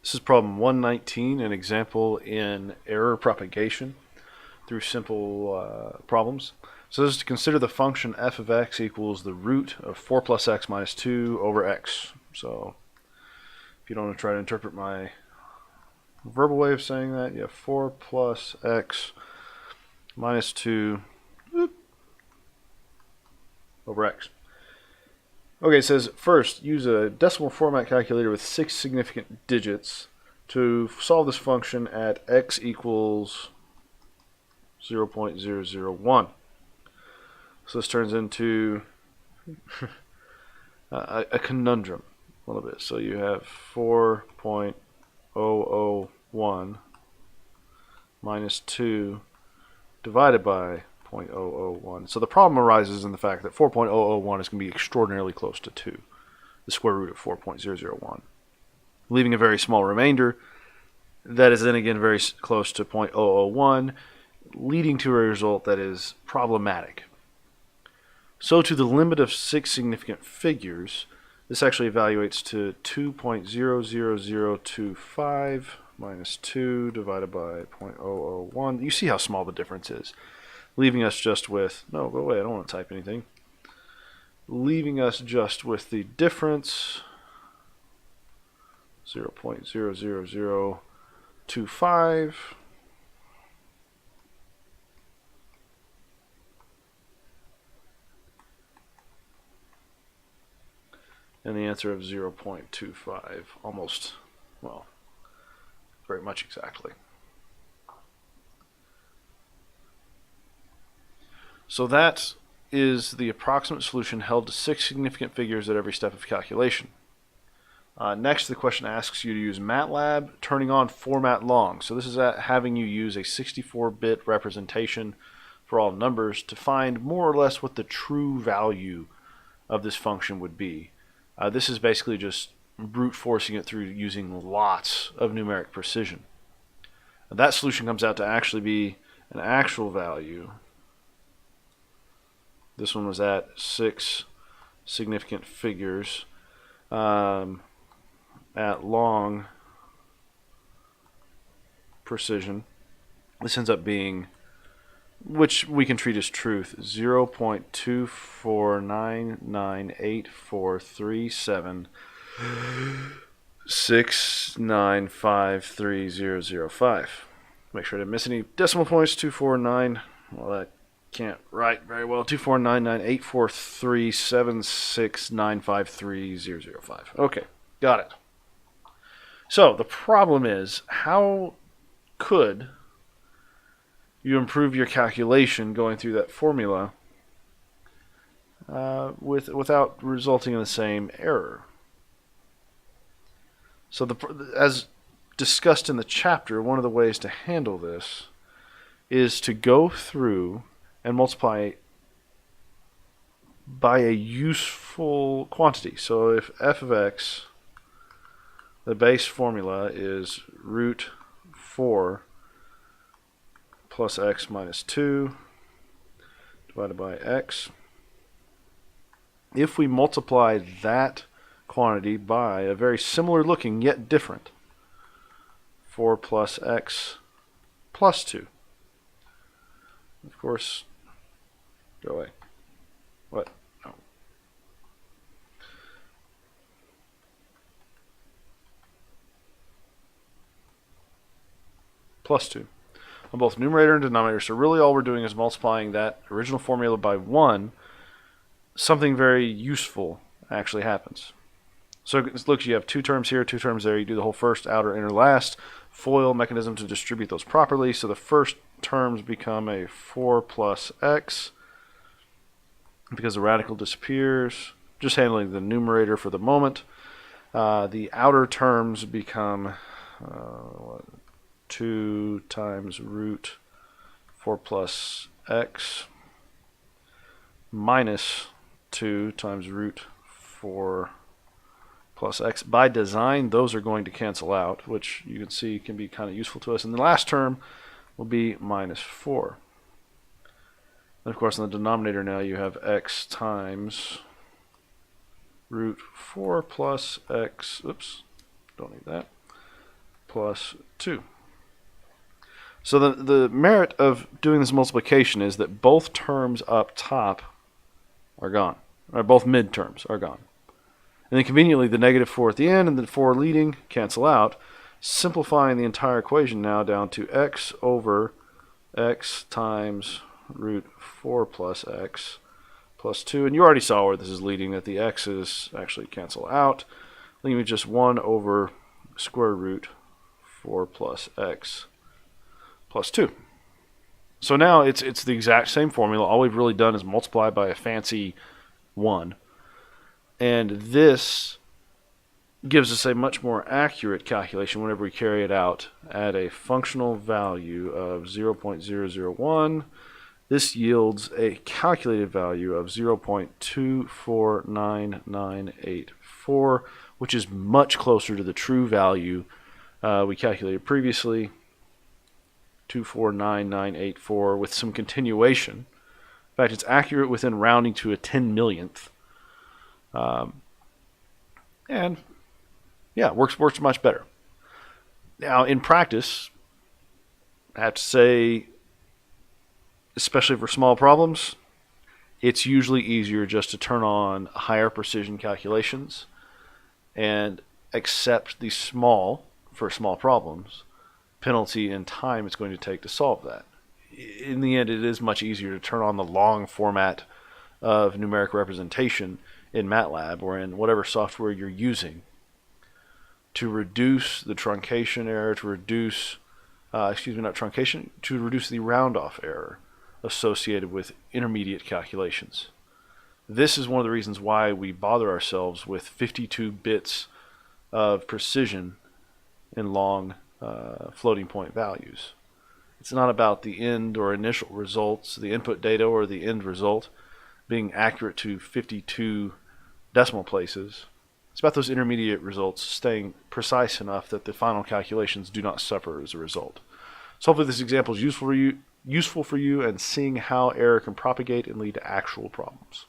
This is problem 119, an example in error propagation through simple problems. So this is to consider the function f of x equals the root of 4 plus x minus 2 over x. So if you don't want to try to interpret my verbal way of saying that, you have 4 plus x minus 2 over x. Okay, it says first, use a decimal format calculator with 6 significant digits to solve this function at x equals 0.001. So this turns into a conundrum a little bit. So you have 4.001 minus 2 divided by 0.001. So the problem arises in the fact that 4.001 is going to be extraordinarily close to 2, the square root of 4.001, leaving a very small remainder that is then again very close to 0.001, leading to a result that is problematic. So to the limit of 6 significant figures, this actually evaluates to 2.00025 minus 2 divided by 0.001. You see how small the difference is, leaving us just with, no, go away, I don't want to type anything, leaving us just with the difference 0.00025 and the answer of 0.25, almost, well, very much exactly. So that is the approximate solution held to 6 significant figures at every step of calculation. Next, the question asks you to use MATLAB, turning on format long. So this is having you use a 64-bit representation for all numbers to find more or less what the true value of this function would be. This is basically just brute forcing it through using lots of numeric precision. And that solution comes out to actually be an actual value. This one was at 6 significant figures at long precision. This ends up being, which we can treat as truth, 0.249984376953005. Make sure I didn't miss any decimal points. 249. Well, that can't write very well. 249984376953005. Okay, got it. So the problem is, how could you improve your calculation going through that formula without resulting in the same error? So as discussed in the chapter, one of the ways to handle this is to go through and multiply by a useful quantity. So if f of x, the base formula is root 4 plus x minus 2 divided by x. If we multiply that quantity by a very similar looking yet different 4 plus x plus 2. Of course, go away. What? No. Plus 2 on both numerator and denominator. So really all we're doing is multiplying that original formula by 1. Something very useful actually happens. So look, you have 2 terms here, 2 terms there. You do the whole first, outer, inner, last. FOIL mechanism to distribute those properly. So the first terms become a 4 plus x because the radical disappears. Just handling the numerator for the moment. The outer terms become 2 times root 4 plus x minus 2 times root 4 plus x. By design, those are going to cancel out, which you can see can be kind of useful to us. And the last term will be minus 4. And of course, in the denominator now you have x times root 4 plus x, oops, don't need that, plus 2. So the merit of doing this multiplication is that both terms up top are gone. Or both midterms are gone. And then conveniently, the negative 4 at the end and the 4 leading cancel out, simplifying the entire equation now down to x over x times root 4 plus x plus 2. And you already saw where this is leading, that the x's actually cancel out, leaving with just 1 over square root 4 plus x plus 2. So now it's the exact same formula. All we've really done is multiply by a fancy 1. And this gives us a much more accurate calculation whenever we carry it out at a functional value of 0.001. This yields a calculated value of 0.249984, which is much closer to the true value we calculated previously, 249984, with some continuation. In fact, it's accurate within rounding to a 10 millionth. And yeah, works much better. Now, in practice, I have to say, especially for small problems, it's usually easier just to turn on higher precision calculations and accept the small, for small problems, penalty and time it's going to take to solve that. In the end, it is much easier to turn on the long format of numeric representation in MATLAB or in whatever software you're using to reduce the truncation error, to reduce, to reduce the round-off error associated with intermediate calculations. This is one of the reasons why we bother ourselves with 52 bits of precision in long floating point values. It's not about the end or initial results, the input data or the end result being accurate to 52 decimal places. It's about those intermediate results staying precise enough that the final calculations do not suffer as a result. So hopefully this example is useful for you and seeing how error can propagate and lead to actual problems.